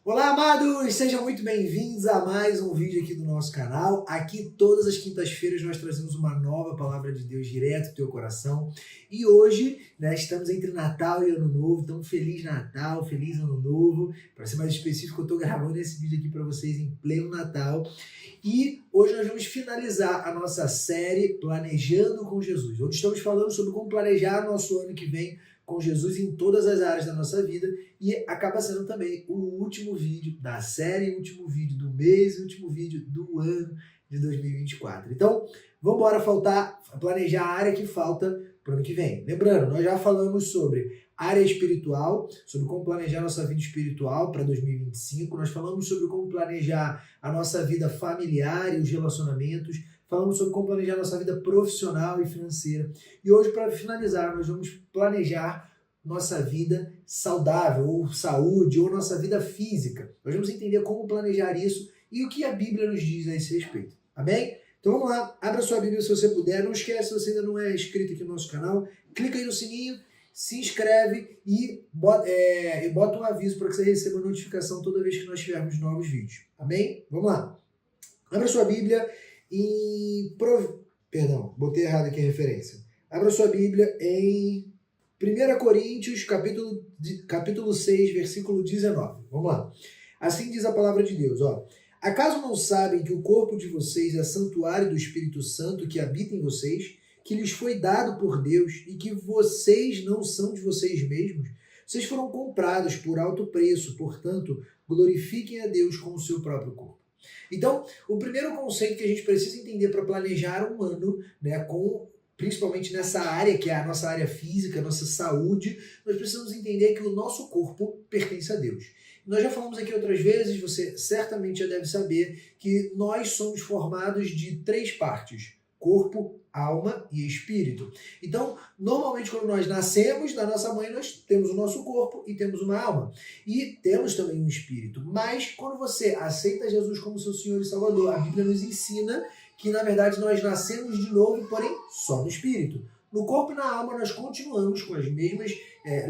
Olá, amados! Sejam muito bem-vindos a mais um vídeo aqui do nosso canal. Aqui, todas as quintas-feiras, nós trazemos uma nova palavra de Deus direto do teu coração. E hoje, estamos entre Natal e Ano Novo, então Feliz Natal, Feliz Ano Novo. Para ser mais específico, eu estou gravando esse vídeo aqui para vocês em pleno Natal. E hoje nós vamos finalizar a nossa série Planejando com Jesus, onde estamos falando sobre como planejar nosso ano que vem com Jesus em todas as áreas da nossa vida, e acaba sendo também o último vídeo da série, o último vídeo do mês, o último vídeo do ano de 2024. Então, vamos embora planejar a área que falta para o ano que vem. Lembrando, nós já falamos sobre área espiritual, sobre como planejar nossa vida espiritual para 2025, nós falamos sobre como planejar a nossa vida familiar e os relacionamentos, falamos sobre como planejar nossa vida profissional e financeira. E hoje, para finalizar, nós vamos planejar nossa vida saudável, ou saúde, ou nossa vida física. Nós vamos entender como planejar isso e o que a Bíblia nos diz a esse respeito. Amém? Então vamos lá, abra sua Bíblia se você puder. Não esquece, se você ainda não é inscrito aqui no nosso canal, clica aí no sininho, se inscreve e bota um aviso para que você receba a notificação toda vez que nós tivermos novos vídeos. Amém? Vamos lá. Abra sua Bíblia Perdão, botei errado aqui a referência. Abra sua Bíblia em 1 Coríntios, capítulo 6, versículo 19. Vamos lá. Assim diz a palavra de Deus, ó. Acaso não sabem que o corpo de vocês é santuário do Espírito Santo que habita em vocês, que lhes foi dado por Deus e que vocês não são de vocês mesmos? Vocês foram comprados por alto preço, portanto, glorifiquem a Deus com o seu próprio corpo. Então, o primeiro conceito que a gente precisa entender para planejar um ano, principalmente nessa área, que é a nossa área física, a nossa saúde, nós precisamos entender que o nosso corpo pertence a Deus. Nós já falamos aqui outras vezes, você certamente já deve saber, que nós somos formados de 3 partes: corpo, alma e espírito. Então, normalmente quando nós nascemos da nossa mãe, nós temos o nosso corpo e temos uma alma. E temos também um espírito. Mas quando você aceita Jesus como seu Senhor e Salvador, a Bíblia nos ensina que, na verdade, nós nascemos de novo, porém só no espírito. No corpo e na alma nós continuamos com as mesmas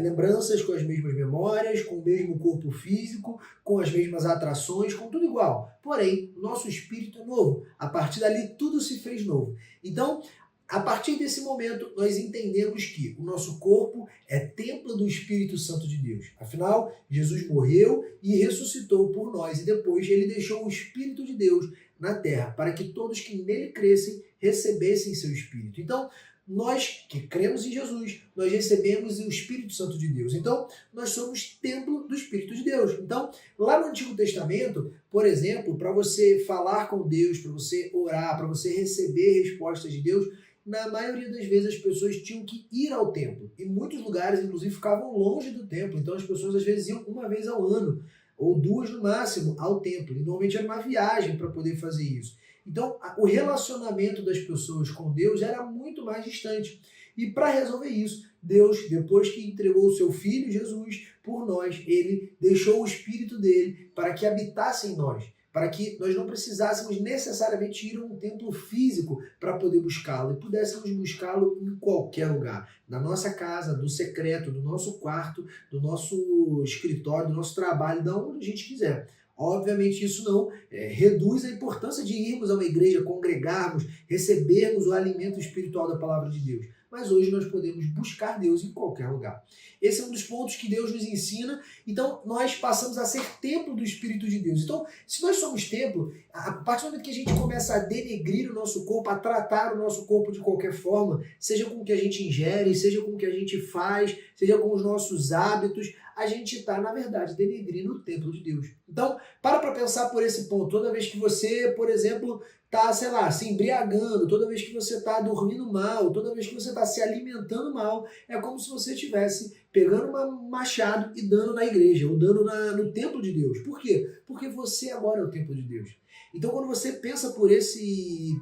lembranças, com as mesmas memórias, com o mesmo corpo físico, com as mesmas atrações, com tudo igual. Porém, nosso espírito é novo. A partir dali tudo se fez novo. Então, a partir desse momento, nós entendemos que o nosso corpo é templo do Espírito Santo de Deus. Afinal, Jesus morreu e ressuscitou por nós, e depois ele deixou o Espírito de Deus na terra, para que todos que nele crescem recebessem seu Espírito. Então, nós que cremos em Jesus, nós recebemos o Espírito Santo de Deus. Então, nós somos templo do Espírito de Deus. Então, lá no Antigo Testamento, por exemplo, para você falar com Deus, para você orar, para você receber respostas de Deus, na maioria das vezes as pessoas tinham que ir ao templo. E muitos lugares, inclusive, ficavam longe do templo. Então, as pessoas às vezes iam uma vez ao ano, ou 2 no máximo, ao templo. E normalmente era uma viagem para poder fazer isso. Então, o relacionamento das pessoas com Deus era muito mais distante. E para resolver isso, Deus, depois que entregou o seu Filho Jesus por nós, ele deixou o Espírito dele para que habitasse em nós, para que nós não precisássemos necessariamente ir a um templo físico para poder buscá-lo, e pudéssemos buscá-lo em qualquer lugar, na nossa casa, do secreto, do nosso quarto, do nosso escritório, do nosso trabalho, de onde a gente quiser. Obviamente isso não reduz a importância de irmos a uma igreja, congregarmos, recebermos o alimento espiritual da palavra de Deus. Mas hoje nós podemos buscar Deus em qualquer lugar. Esse é um dos pontos que Deus nos ensina. Então nós passamos a ser templo do Espírito de Deus. Então, se nós somos templo, a partir do momento que a gente começa a denegrir o nosso corpo, a tratar o nosso corpo de qualquer forma, seja com o que a gente ingere, seja com o que a gente faz, seja com os nossos hábitos, a gente está, na verdade, denegrindo o templo de Deus. Então, para pensar por esse ponto. Toda vez que você, por exemplo, está, se embriagando, toda vez que você está dormindo mal, toda vez que você está se alimentando mal, é como se você estivesse pegando um machado e dando na igreja, ou dando no templo de Deus. Por quê? Porque você agora é o templo de Deus. Então, quando você pensa por esse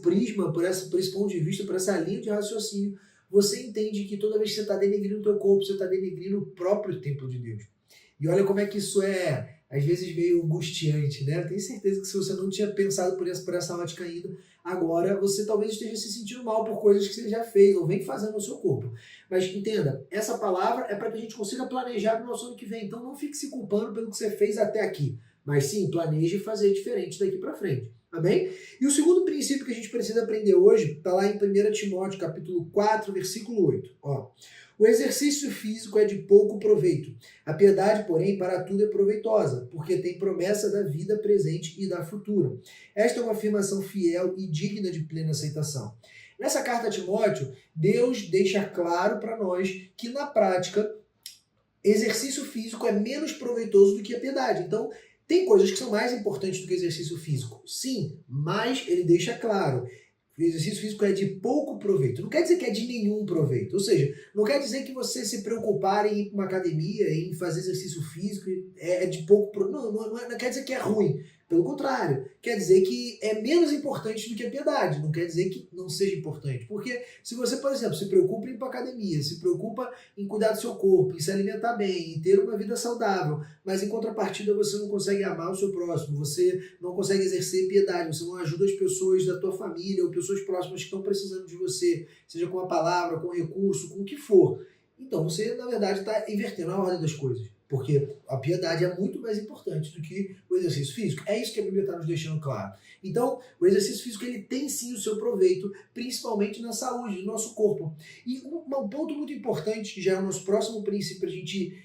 prisma, por esse ponto de vista, por essa linha de raciocínio, você entende que toda vez que você está denegrindo o teu corpo, você está denegrindo o próprio templo de Deus. E olha como é que isso é às vezes meio angustiante, né? Eu tenho certeza que se você não tinha pensado por essa ótica ainda, agora você talvez esteja se sentindo mal por coisas que você já fez ou vem fazendo no seu corpo. Mas entenda, essa palavra é para que a gente consiga planejar no nosso ano que vem. Então não fique se culpando pelo que você fez até aqui. Mas sim, planeje fazer diferente daqui para frente. Amém? E o segundo princípio que a gente precisa aprender hoje está lá em 1 Timóteo, capítulo 4, versículo 8. Ó, o exercício físico é de pouco proveito. A piedade, porém, para tudo é proveitosa, porque tem promessa da vida presente e da futura. Esta é uma afirmação fiel e digna de plena aceitação. Nessa carta a Timóteo, Deus deixa claro para nós que, na prática, exercício físico é menos proveitoso do que a piedade. Então, tem coisas que são mais importantes do que exercício físico. Sim, mas ele deixa claro. O exercício físico é de pouco proveito. Não quer dizer que é de nenhum proveito. Ou seja, não quer dizer que você se preocupar em ir para uma academia, em fazer exercício físico, é de pouco proveito. Não quer dizer que é ruim. Pelo contrário, quer dizer que é menos importante do que a piedade. Não quer dizer que não seja importante. Porque se você, por exemplo, se preocupa em ir para a academia, se preocupa em cuidar do seu corpo, em se alimentar bem, em ter uma vida saudável, mas em contrapartida você não consegue amar o seu próximo, você não consegue exercer piedade, você não ajuda as pessoas da tua família ou pessoas próximas que estão precisando de você, seja com a palavra, com recurso, com o que for. Então você, na verdade, está invertendo a ordem das coisas. Porque a piedade é muito mais importante do que o exercício físico. É isso que a Bíblia está nos deixando claro. Então, o exercício físico ele tem sim o seu proveito, principalmente na saúde do nosso corpo. E um ponto muito importante, que já é o nosso próximo princípio para a gente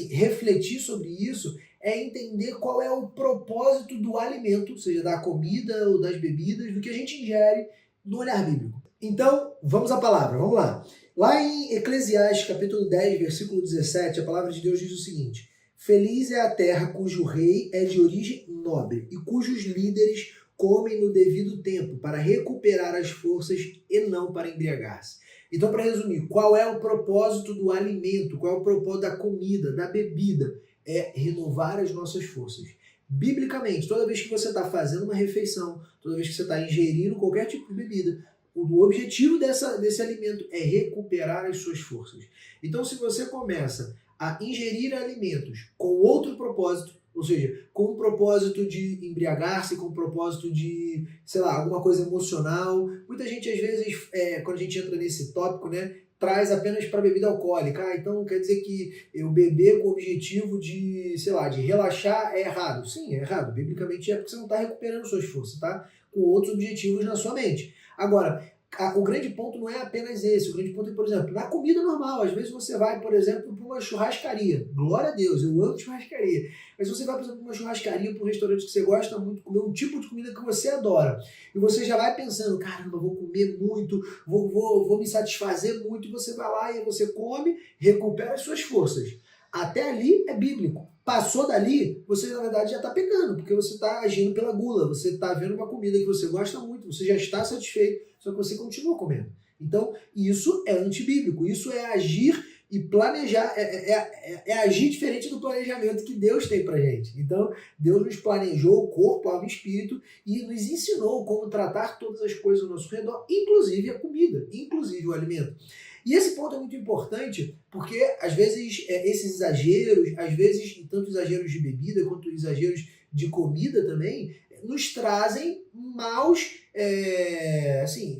refletir sobre isso, é entender qual é o propósito do alimento, seja da comida ou das bebidas, do que a gente ingere no olhar bíblico. Então, vamos à palavra, vamos lá. Lá em Eclesiastes, capítulo 10, versículo 17, a palavra de Deus diz o seguinte: feliz é a terra cujo rei é de origem nobre e cujos líderes comem no devido tempo para recuperar as forças e não para embriagar-se. Então, para resumir, qual é o propósito do alimento? Qual é o propósito da comida, da bebida? É renovar as nossas forças. Biblicamente, toda vez que você está fazendo uma refeição, toda vez que você está ingerindo qualquer tipo de bebida, o objetivo desse alimento é recuperar as suas forças. Então, se você começa a ingerir alimentos com outro propósito, ou seja, com o propósito de embriagar-se, com o propósito de, sei lá, alguma coisa emocional, muita gente às vezes, quando a gente entra nesse tópico, né, traz apenas para bebida alcoólica. Então quer dizer que eu beber com o objetivo de, sei lá, de relaxar é errado. Sim, é errado. Biblicamente é porque você não está recuperando suas forças, tá? Com outros objetivos na sua mente. Agora, o grande ponto não é apenas esse. O grande ponto é, por exemplo, na comida normal. Às vezes você vai, por exemplo, para uma churrascaria. Glória a Deus, eu amo churrascaria. Mas você vai, por exemplo, para uma churrascaria, para um restaurante que você gosta muito, comer um tipo de comida que você adora. E você já vai pensando, caramba, vou comer muito, vou me satisfazer muito. E você vai lá e você come, recupera as suas forças. Até ali é bíblico. Passou dali, você na verdade já está pecando, porque você está agindo pela gula, você está vendo uma comida que você gosta muito, você já está satisfeito, só que você continua comendo. Então, isso é antibíblico, isso é agir e planejar, é agir diferente do planejamento que Deus tem pra gente. Então, Deus nos planejou o corpo, alma e espírito e nos ensinou como tratar todas as coisas ao nosso redor, inclusive a comida, inclusive o alimento. E esse ponto é muito importante porque, às vezes, esses exageros, às vezes, tanto exageros de bebida quanto exageros de comida também, nos trazem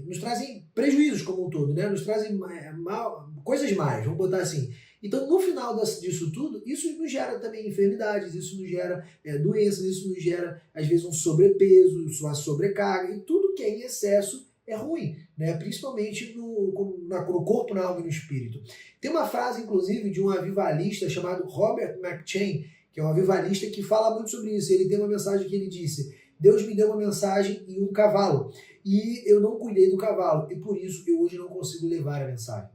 nos trazem prejuízos como um todo, né? Nos trazem coisas más, vamos botar assim. Então, no final disso tudo, isso nos gera também enfermidades, isso nos gera doenças, isso nos gera, às vezes, um sobrepeso, uma sobrecarga, e tudo que é em excesso é ruim, né? Principalmente no corpo, na alma e no espírito. Tem uma frase, inclusive, de um avivalista chamado Robert McChain, que é um avivalista que fala muito sobre isso. Ele tem uma mensagem que ele disse: Deus me deu uma mensagem em um cavalo, e eu não cuidei do cavalo, e por isso eu hoje não consigo levar a mensagem.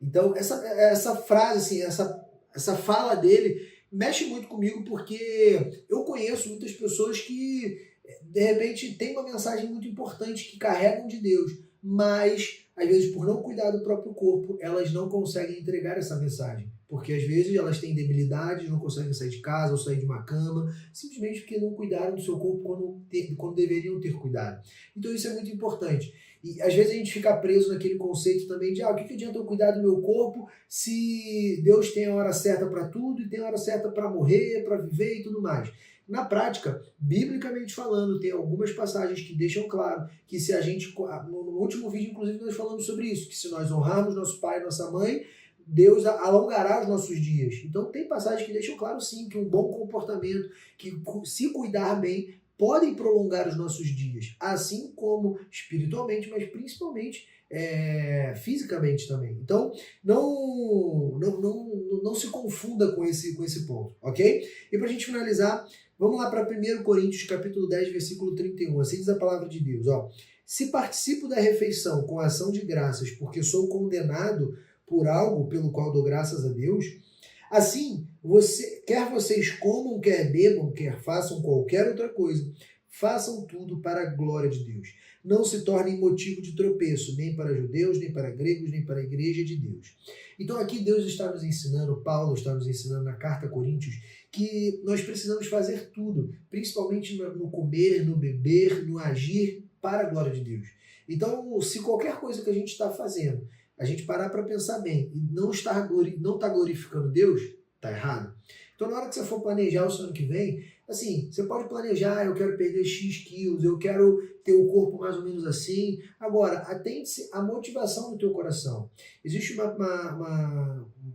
Então, essa frase, essa fala dele mexe muito comigo, porque eu conheço muitas pessoas que de repente tem uma mensagem muito importante que carregam de Deus, mas às vezes por não cuidar do próprio corpo, elas não conseguem entregar essa mensagem. Porque às vezes elas têm debilidades, não conseguem sair de casa ou sair de uma cama, simplesmente porque não cuidaram do seu corpo quando deveriam ter cuidado. Então isso é muito importante. E às vezes a gente fica preso naquele conceito também de o que adianta eu cuidar do meu corpo se Deus tem a hora certa para tudo e tem a hora certa para morrer, para viver e tudo mais. Na prática, biblicamente falando, tem algumas passagens que deixam claro que se a gente, no último vídeo inclusive nós falamos sobre isso, que se nós honrarmos nosso pai e nossa mãe, Deus alongará os nossos dias. Então tem passagens que deixam claro sim que um bom comportamento, que se cuidar bem, podem prolongar os nossos dias, assim como espiritualmente, mas principalmente fisicamente também. Então não se confunda com esse ponto, ok? E para a gente finalizar, vamos lá para 1 Coríntios capítulo 10, versículo 31. Assim diz a palavra de Deus. Se participo da refeição com ação de graças, porque sou condenado por algo pelo qual dou graças a Deus, assim, quer vocês comam, quer bebam, quer façam qualquer outra coisa, façam tudo para a glória de Deus. Não se tornem motivo de tropeço, nem para judeus, nem para gregos, nem para a igreja de Deus. Então aqui Deus está nos ensinando, Paulo está nos ensinando na carta a Coríntios, que nós precisamos fazer tudo, principalmente no comer, no beber, no agir, para a glória de Deus. Então, se qualquer coisa que a gente está fazendo, a gente parar para pensar bem e não está glorificando Deus, está errado. Então, na hora que você for planejar o seu ano que vem, assim, você pode planejar, eu quero perder X quilos, eu quero ter o corpo mais ou menos assim. Agora, atente-se à motivação do teu coração. Existe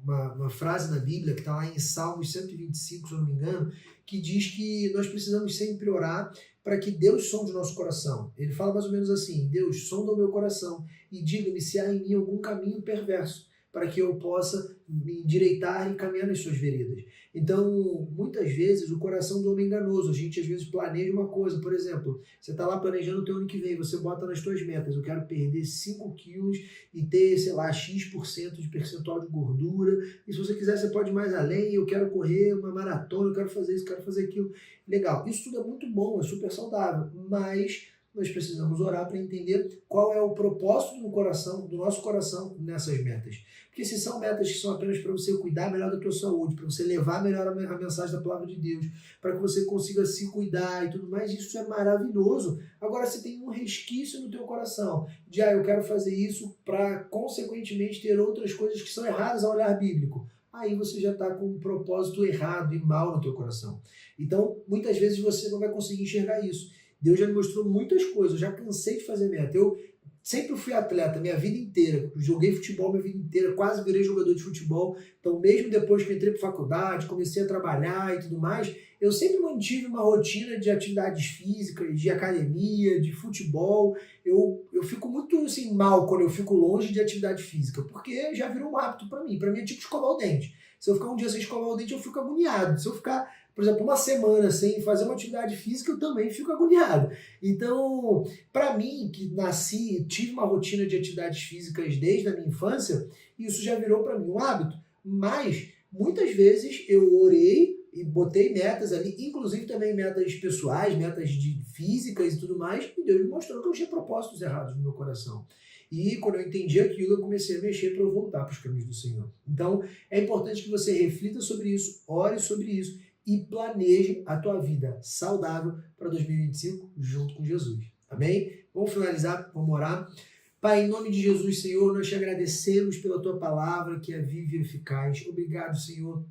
uma frase na Bíblia que está lá em Salmos 125, se eu não me engano, que diz que nós precisamos sempre orar para que Deus sonde o nosso coração. Ele fala mais ou menos assim: Deus, sonda o meu coração e diga-me se há em mim algum caminho perverso, para que eu possa me endireitar e caminhar nas suas veredas. Então, muitas vezes, o coração do homem é enganoso. A gente, às vezes, planeja uma coisa. Por exemplo, você está lá planejando o teu ano que vem, você bota nas tuas metas: eu quero perder 5 quilos e ter, sei lá, X% de percentual de gordura. E se você quiser, você pode ir mais além. Eu quero correr uma maratona, eu quero fazer isso, quero fazer aquilo. Legal. Isso tudo é muito bom, é super saudável. Mas nós precisamos orar para entender qual é o propósito do nosso coração nessas metas. Porque se são metas que são apenas para você cuidar melhor da tua saúde, para você levar melhor a mensagem da palavra de Deus, para que você consiga se cuidar e tudo mais, isso é maravilhoso. Agora, se tem um resquício no teu coração de, eu quero fazer isso para, consequentemente, ter outras coisas que são erradas ao olhar bíblico, aí você já está com um propósito errado e mal no teu coração. Então, muitas vezes você não vai conseguir enxergar isso. Deus já me mostrou muitas coisas, eu já cansei de fazer meta. Eu sempre fui atleta minha vida inteira, joguei futebol minha vida inteira, quase virei jogador de futebol. Então, mesmo depois que eu entrei para faculdade, comecei a trabalhar e tudo mais, eu sempre mantive uma rotina de atividades físicas, de academia, de futebol. Eu fico muito assim, mal quando eu fico longe de atividade física, porque já virou um hábito para mim. Para mim é tipo escovar o dente. Se eu ficar um dia sem escovar o dente, eu fico agoniado. Se eu ficar, por exemplo, uma semana sem fazer uma atividade física, eu também fico agoniado. Então, para mim, que nasci, tive uma rotina de atividades físicas desde a minha infância, isso já virou para mim um hábito. Mas, muitas vezes, eu orei e botei metas ali, inclusive também metas pessoais, metas de físicas e tudo mais, e Deus me mostrou que eu tinha propósitos errados no meu coração. E quando eu entendi aquilo, eu comecei a mexer para eu voltar para os caminhos do Senhor. Então, é importante que você reflita sobre isso, ore sobre isso e planeje a tua vida saudável para 2025 junto com Jesus. Amém? Vamos finalizar, vamos orar. Pai, em nome de Jesus, Senhor, nós te agradecemos pela tua palavra que é viva e eficaz. Obrigado, Senhor,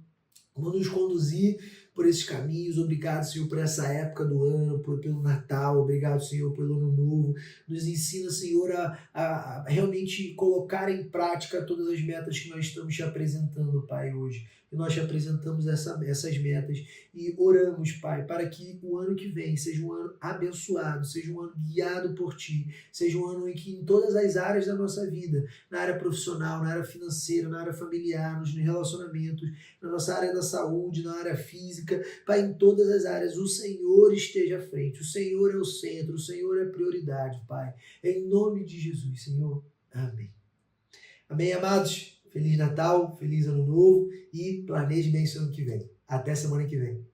por nos conduzir por esses caminhos. Obrigado, Senhor, por essa época do ano, pelo Natal. Obrigado, Senhor, pelo Ano Novo. Nos ensina, Senhor, a realmente colocar em prática todas as metas que nós estamos te apresentando, Pai, hoje. E nós te apresentamos essas metas e oramos, Pai, para que o ano que vem seja um ano abençoado, seja um ano guiado por Ti, seja um ano em que em todas as áreas da nossa vida, na área profissional, na área financeira, na área familiar, nos relacionamentos, na nossa área da saúde, na área física, Pai, em todas as áreas, o Senhor esteja à frente, o Senhor é o centro, o Senhor é a prioridade, Pai. Em nome de Jesus, Senhor. Amém. Amém, amados? Feliz Natal, feliz Ano Novo e planeje bem o ano que vem. Até semana que vem.